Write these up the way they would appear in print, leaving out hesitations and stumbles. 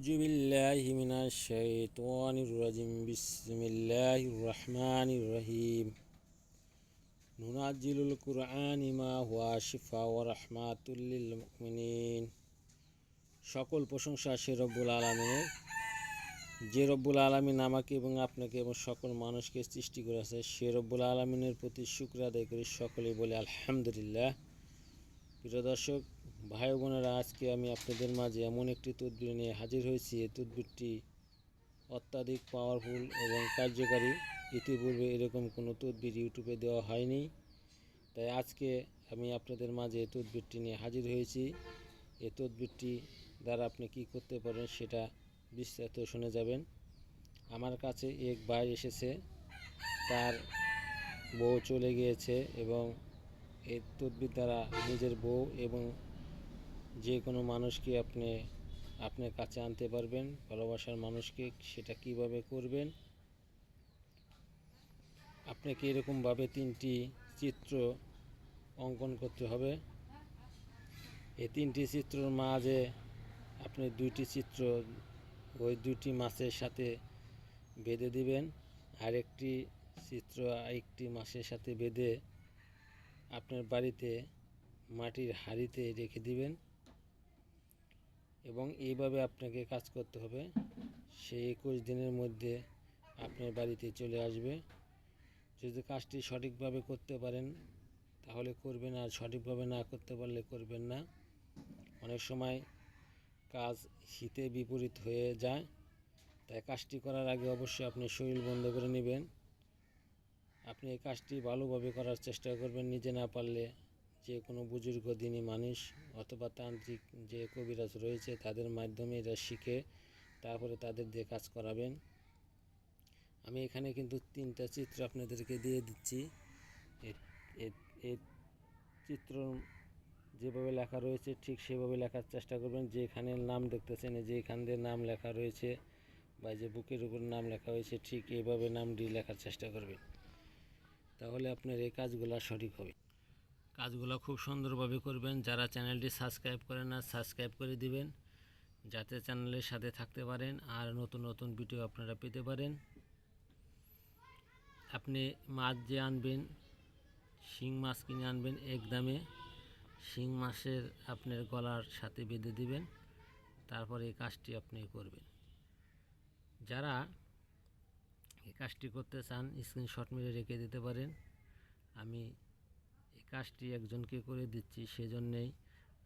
أعوذ بالله من الشيطان الرجيم بسم الله الرحمن الرحيم ننزل القرآن ما هو شفاء ورحمة للمؤمنين সকল প্রশংসা সে রব্বুল আলামিনের, যে রব্বুল আলামিন আমাকে এবং আপনাকে এবং সকল মানুষকে সৃষ্টি করেছে। সে রব্বুল আলামিনের প্রতি শুকর আদায় করি, সকলেই বলে আলহামদুলিল্লাহ। প্রিয় দর্শক ভাই বোনেরা, আজকে আমি আপনাদের মাঝে এমন একটি তদবির নিয়ে হাজির হয়েছি। এই তদবিরটি অত্যাধিক পাওয়ারফুল এবং কার্যকারী। ইতিপূর্বে এরকম কোনো তদবির ইউটিউবে দেওয়া হয়নি, তাই আজকে আমি আপনাদের মাঝে এই তদবিরটি নিয়ে হাজির হয়েছি। এই তদবিরটি দ্বারা আপনি কি করতে পারেন সেটা বিস্তারিত শুনে যাবেন। আমার কাছে এক ভাই এসেছে, তার বউ চলে গিয়েছে এবং এই তদবির দ্বারা নিজের বউ এবং যে কোনো মানুষকে আপনার কাছে আনতে পারবেন, ভালোবাসার মানুষকে। সেটা কিভাবে করবেন, আপনাকে এরকমভাবে 3টি চিত্র অঙ্কন করতে হবে। এই 3টি চিত্রের মাঝে আপনি 2টি চিত্র ওই 2টি মাছের সাথে বেঁধে দিবেন, আরেকটি চিত্র আরেকটি মাছের সাথে বেঁধে আপনার বাড়িতে মাটির হাঁড়িতে রেখে দিবেন এবং এইভাবে আপনাকে কাজ করতে হবে। সেই 21 দিনের মধ্যে আপনার বাড়িতে চলে আসবে। যদি কাজটি সঠিকভাবে করতে পারেন তাহলে করবেন, আর সঠিকভাবে না করতে পারলে করবেন না। অনেক সময় কাজ হিতে বিপরীত হয়ে যায়, তাই কাজটি করার আগে অবশ্যই আপনি শরীর বন্ধ করে নেবেন। আপনি এই কাজটি ভালোভাবে করার চেষ্টা করবেন। নিজে না পারলে যে কোনো বুজুর্গ দিনী মানুষ অথবা তান্ত্রিক যে কবিরাজ রয়েছে তাদের মাধ্যমে এটা শিখে তারপরে তাদের দিয়ে কাজ করাবেন। আমি এখানে কিন্তু 3টা চিত্র আপনাদেরকে দিয়ে দিচ্ছি। এই চিত্র যেভাবে লেখা রয়েছে ঠিক সেভাবে লেখার চেষ্টা করবেন। যেখানে নাম দেখতেছেন, যেখান দিয়ে নাম লেখা রয়েছে বা যে বুকের উপর নাম লেখা হয়েছে ঠিক এইভাবে নামটি লেখার চেষ্টা করবেন, তাহলে আপনার এই কাজগুলো সঠিক হবে। কাজগুলো খুব সুন্দরভাবে করবেন। যারা চ্যানেলটি সাবস্ক্রাইব করেন না সাবস্ক্রাইব করে দিবেন, যাতে চ্যানেলের সাথে থাকতে পারেন আর নতুন নতুন ভিডিও আপনারা পেতে পারেন। আপনি মাছ যে আনবেন, শিং মাছ কিনে আনবেন এক দামে। শিং মাছের আপনার গলার সাথে বেঁধে দিবেন, তারপরে এই কাজটি আপনি করবেন। যারা এই কাজটি করতে চান স্ক্রিনশট মেরে রেখে দিতে পারেন। আমি এই কাজটি একজনকে করে দিচ্ছি, সেজন্যেই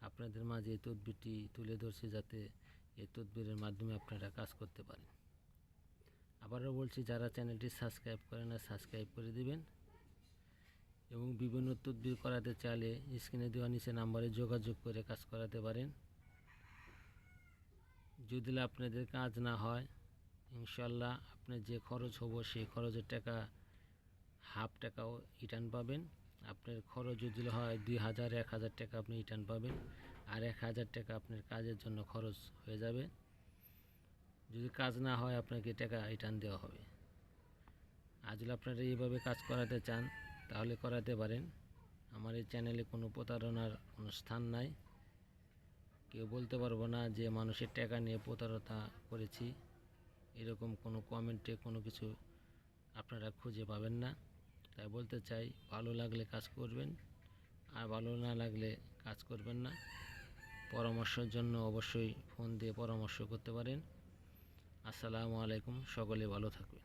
আপনাদের মাঝে এই তদবিরটি তুলে ধরছি, যাতে এই তদবিরের মাধ্যমে আপনারা কাজ করতে পারেন। আবারও বলছি, যারা চ্যানেলটি সাবস্ক্রাইব করেন না সাবস্ক্রাইব করে দিবেন এবং বিভিন্ন তদবির করাতে চাইলে স্ক্রিনে দেওয়া নিচে নাম্বারে যোগাযোগ করে কাজ করাতে পারেন। যদি আপনাদের কাজ না হয় ইনশাল্লাহ আপনার যে খরচ হবো সেই খরচের টাকা হাফ টাকাও রিটার্ন পাবেন। আপনার খরচ যদি হয় 2000 1000 টাকা আপনি রিটার্ন পাবেন, আর 1000 টাকা আপনার কাজের জন্য খরচ হয়ে যাবে। যদি কাজ না হয় আপনাকে টাকা রিটার্ন দেওয়া হবে। আর যদি আপনারা এইভাবে কাজ করাতে চান তাহলে করাতে পারেন। আমার এই চ্যানেলে কোনো প্রতারণার কোনো স্থান নাই। কেউ বলতে পারবো না যে মানুষের টাকা নিয়ে প্রতারণা করেছি, এরকম কোনো কমেন্টে কোনো কিছু আপনারা খুঁজে পাবেন না। তাই বলতে চাই, ভালো লাগলে কাজ করবেন, আর ভালো না লাগলে কাজ করবেন না। পরামর্শের জন্য অবশ্যই ফোন দিয়ে পরামর্শ করতে পারেন। আসসালামু আলাইকুম, সকলে ভালো থাকবেন।